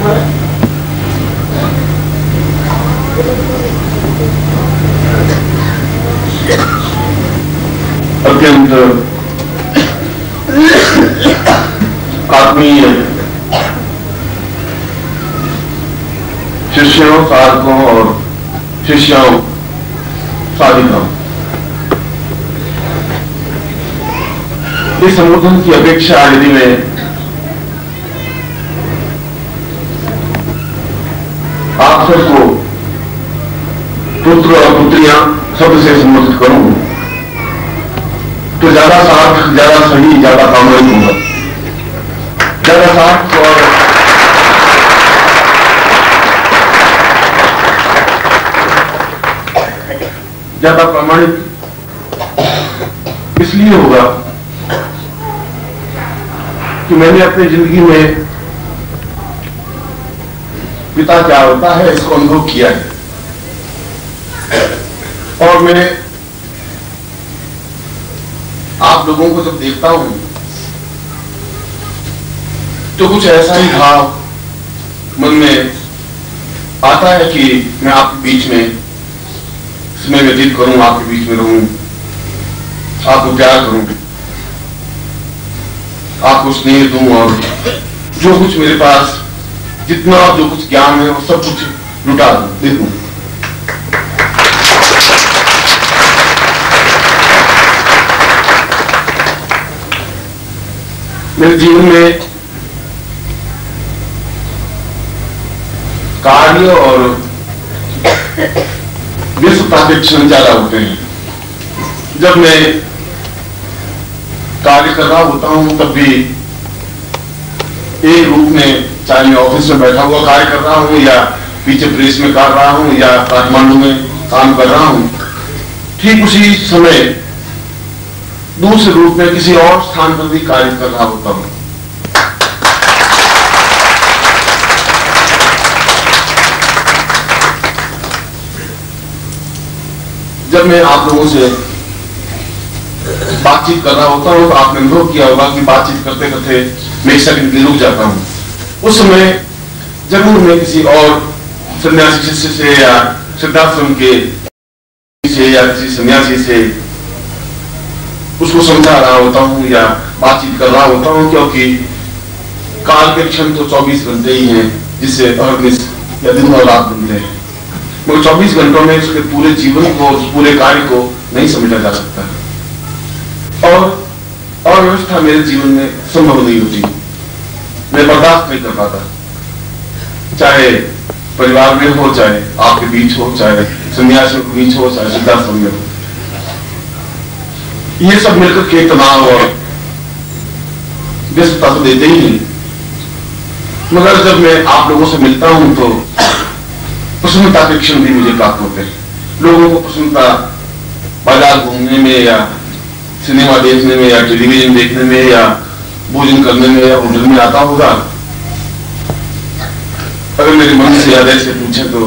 अत्यंत आत्मीय शिष्यों, साधकों और शिष्यों, साधिकाओं, इस संबोधन की अपेक्षा यदि मैं आप सबको पुत्र और पुत्रियां शब्द से संबोधित करूं तो ज्यादा सार्थ, ज्यादा सही, ज्यादा प्रामाणिक होगा। ज्यादा सार्थ और ज्यादा प्रामाणिक इसलिए होगा कि मैंने अपनी जिंदगी में पिता क्या होता है इसको अनुभव किया है। और मैं आप लोगों को जब देखता हूं तो कुछ ऐसा ही भाव मन में आता है कि मैं आपके बीच में समय व्यतीत करूं, आपके बीच में रहूं, आपको प्यार करूं, आपको स्नेह दूं और जो कुछ मेरे पास जितना जो कुछ ज्ञान है वो सब कुछ लुटा दूं, दे दूं। मेरे जीवन में कार्य और व्यस्तता के क्षण ज्यादा होते हैं। जब मैं कार्य कर रहा होता हूं तब भी एक रूप में, चाहे मैं ऑफिस में बैठा हुआ कार्य कर रहा हूं या पीछे प्रेस में कर रहा हूं या काठमांडू में काम कर रहा हूं, ठीक उसी समय दूसरे रूप में किसी और स्थान पर भी कार्य कर रहा होता हूं। जब मैं आप लोगों से बातचीत कर रहा होता हूं तो आपने अनुभव किया होगा कि बातचीत करते करते मैं एक सेकंड के लिए रुक जाता हूं। उस समय जरूर मैं किसी और सन्यासी शिष्य से या सिद्धाश्रम के से या किसी सन्यासी से उसको समझा रहा होता हूं या बातचीत कर रहा होता हूं, क्योंकि काल के क्षण तो 24 घंटे ही हैं जिससे अहर्निश या दिन और रात बनते हैं। मगर 24 घंटों में उसके पूरे जीवन को, उस पूरे कार्य को नहीं समझा जा सकता और व्यवस्था मेरे जीवन में संभव नहीं होती। मैं बर्दाश्त नहीं कर पाता, चाहे परिवार में हो, चाहे आपके बीच हो, चाहे सन्यासियों के बीच हो, चाहे सिद्धाश्रम में हो। ये सब मिलकर के तनाव और व्यस्तता तो देते ही नहीं। मगर जब मैं आप लोगों से मिलता हूं तो प्रसन्नता के क्षण भी मुझे प्राप्त होते हैं। लोगों को प्रसन्नता बाजार घूमने में या सिनेमा देखने में या टेलीविजन देखने में या भोजन करने में या होटल में आता होगा। अगर मेरे मन से याद से पूछे तो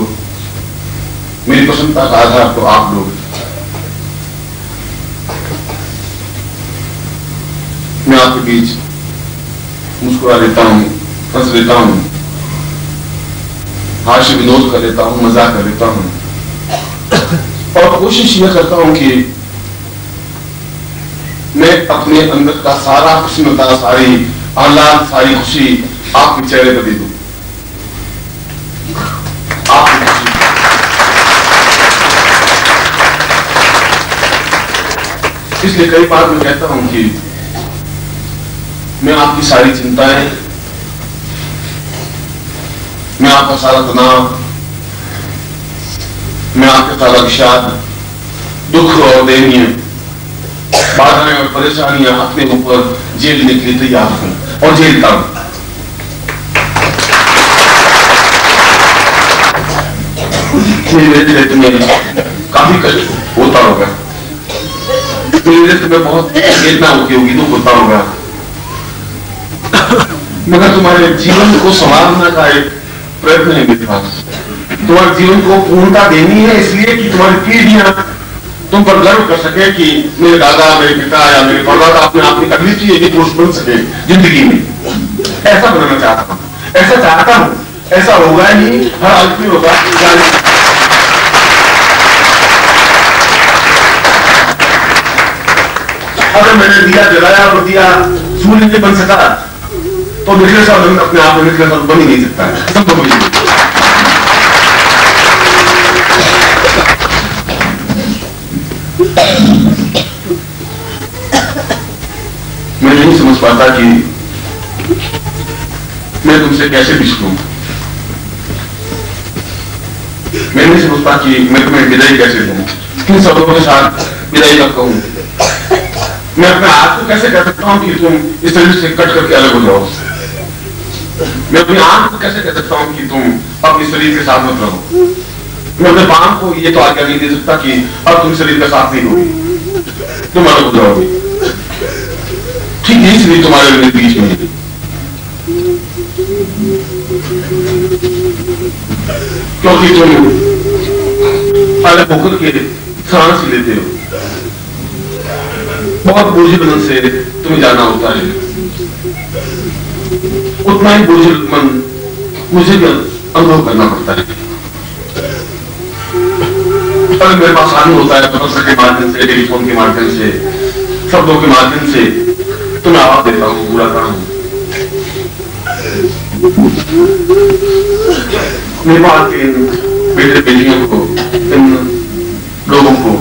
मेरी प्रसन्नता का आधार तो आप लोग। मैं आपके बीच मुस्कुरा लेता हूं, हंस लेता हूं, हास्य विनोद कर लेता हूं, मजाक कर लेता हूं और कोशिश यह करता हूं कि मैं अपने अंदर का सारा प्रसन्नता, सारी आह्लाद, सारी खुशी आपके चेहरे पर दे दूं। आपकी खुशी इसलिए कई बार मैं कहता हूं कि मैं आपकी सारी चिंताएं, मैं आपका सारा तनाव, मैं आपका सारा विषाद, दुख और दयनीय बाधाएं और परेशानियां अपने ऊपर झेलने के लिए तैयार हूं और झेलता हूं। मेरे नेतृत्व में काफी कष्ट होता होगा, मेरे नेतृत्व में बहुत वेदना होती होगी, दुख होता होगा, मगर तुम्हारे जीवन को संवारने का एक प्रयत्न है मेरे पास। तुम्हारे जीवन को पूर्णता देनी है, इसलिए कि तुम्हारी पीढ़ियां तुम पर गर्व कर सके कि मेरे दादा, मेरे पिता या मेरे परदादा अपने आप में अगली चीज पुरुष बन सके जिंदगी में। ऐसा बनाना चाहता हूं, ऐसा चाहता हूं ऐसा होगा ही, हर आदमी होगा। अगर मैंने दिया जलाया और दिया सूर्य नहीं बन सका तो निकले साहब अपने आप में निकले साहब बन ही नहीं सकता है, संभव नहीं। मैं नहीं समझ पाता कि मैं तुमसे कैसे बिछड़ूं। मैं नहीं समझता कि मैं तुम्हें विदाई कैसे दूं, किन शब्दों के साथ विदाई का कहूं। मैं अपने हाथ को कैसे कह सकता हूं कि तुम इस शरीर से कट करके अलग हो जाओ। मैं अपनी आंख को कैसे कह सकता हूं कि तुम अपने शरीर के साथ मत रहो। मैं अपने पांव को ये तो आज्ञा नहीं दे सकता कि अब तुम शरीर का साथ नहीं होगी, तुम अलग हो जाओगे। ठीक है, इसलिए तुम्हारे मेरे बीच में क्योंकि तुम अलग होकर के सांस लेते हो। बहुत बोझिल मन से तुम्हें जाना होता है, उतना ही बोझिल मन मुझे भी अनुभव करना पड़ता है। अगर मेरे पास साधन होता है पत्र के माध्यम से, टेलीफोन के माध्यम से, शब्दों के माध्यम से तो मैं आवाज देता हूँ, बुरा काम हूं। नेपाल के इन बेटे बेटियों को, इन लोगों को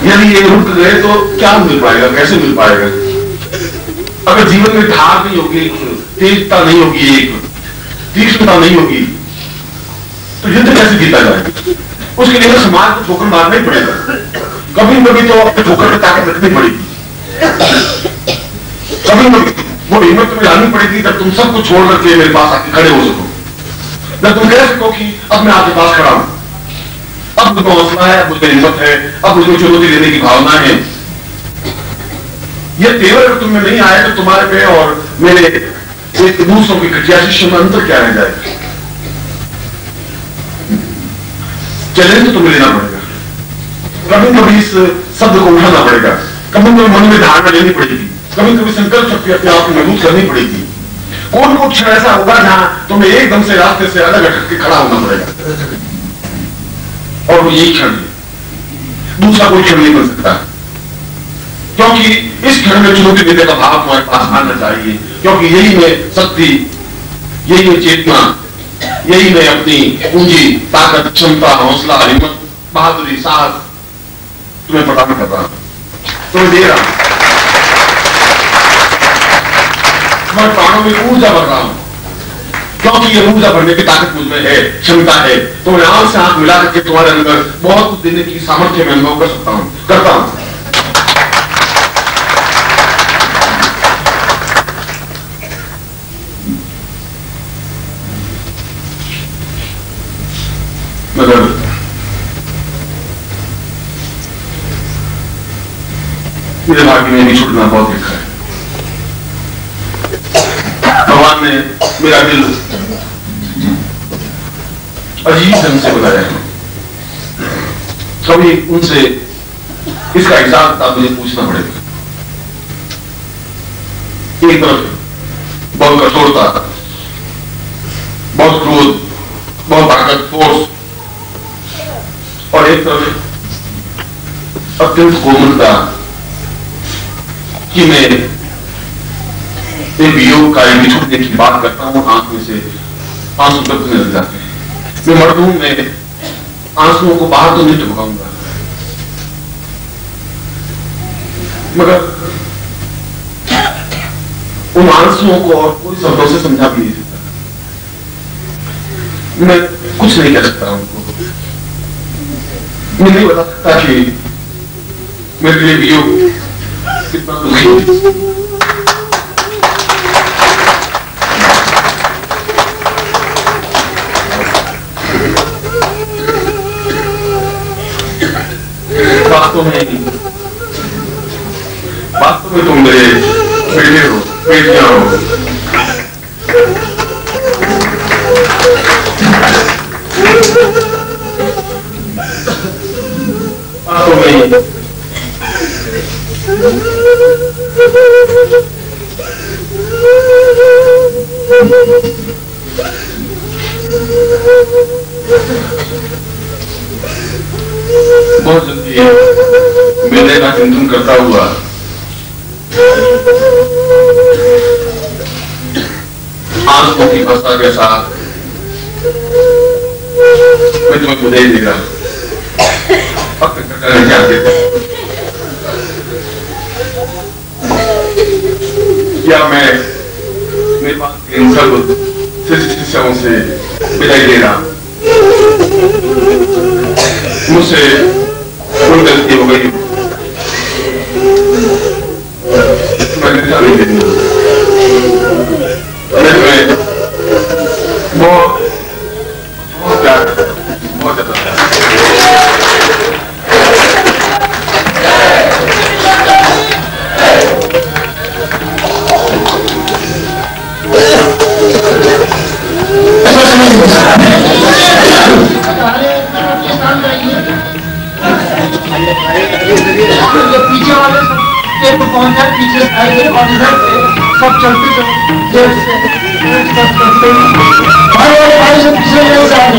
यदि ये रुक गए तो क्या मिल पाएगा, कैसे मिल पाएगा? अगर जीवन में धार नहीं होगी, तेजता नहीं होगी, एक तीक्ष्णता नहीं होगी तो युद्ध कैसे जीता जाएगा? उसके लिए समाज को ठोकर मारना ही पड़ेगा। कभी कभी तो अपने ठोकर में ताकत रखनी पड़ेगी, कभी कभी वो हिम्मत तुम्हें लानी पड़ेगी जब तुम सबको छोड़ करके मेरे पास आके खड़े हो सको, जब तुम कह सको कि अब मैं आपके पास खड़ा हूं, अब मुझे हौसला है, अब मुझे हिम्मत है, अब मुझे चुनौती देने की भावना है। ये तेवर अगर तुम में नहीं आए तो तुम्हारे पे और मेरे एक दूसरों की घटिया शिष्य में अंतर क्या रह जाएगा? चैलेंज तो तुम्हें लेना पड़ेगा, कभी कभी इस शब्द को उठाना पड़ेगा, कभी कभी मन में धारणा लेनी पड़ेगी, कभी कभी संकल्प शक्ति अपने आप को मजबूत करनी पड़ेगी। कौन को क्षण ऐसा होगा जहां तुम्हें एकदम से रास्ते से अलग हटक के खड़ा होना पड़ेगा, और वो यही क्षण है, दूसरा कोई क्षण नहीं बन सकता। क्योंकि इस क्षण में चुनौती देने का भाव तुम्हारे पास आना चाहिए, क्योंकि यही में शक्ति, यही में चेतना, यही में अपनी पूंजी, ताकत, क्षमता, हौसला, हिम्मत, बहादुरी, साहस तुम्हें प्रदान कर रहा हूं, तुम्हें दे रहा हूं। मैं प्राणों में ऊर्जा भर रहा हूं, क्योंकि ये ऊर्जा भरने की ताकत मुझ में है, क्षमता है। तो मैं आंख से आंख मिला करके तुम्हारे अंदर बहुत कुछ देने की सामर्थ्य में अनुभव कर सकता हूं, करता हूं। मगर मेरे भाग्य में भी छूटना बहुत लिखा है। भगवान ने मेरा दिल अजीब ढंग से बनाया है। कभी उनसे इसका हिसाब मुझे पूछना पड़ेगा। एक तरफ बहुत कठोरता, बहुत क्रोध, बहुत ताकत, फोर्स, और एक तरफ अत्यंत कोमलता कि मैं एक वियोग का छूटने की बात करता हूं, आंख में से आंसू टपकने लग जाते हैं। मैं मर्द हूं, मैं आंसुओं को बाहर तो नहीं टपकाऊंगा, मगर उन आंसुओं को और कोई शब्दों से समझा भी नहीं सकता। मैं कुछ नहीं कह सकता उनको, मैं नहीं बता सकता कि मेरे लिए वियोग कितना दुखी है। वास्तव में तुम मेरे बेटे हो, बेटियां हो। वास्तव में टुनटुन करता हुआ आंसुओं की वर्षा के साथ मैं तुम्हें बधाई देगा। अब तक नहीं जानते थे क्या मैं नेपाल के इन सर्व शिष्यों से विदाई ले रहा। मुझसे कोई गलती हो गई मैंने जाने दी। मैं बहुत प्यार बहुत ज्यादा पीछे वाले सब पहुंच जाए, पीछे सब चलते भाई से पीछे नहीं जाए।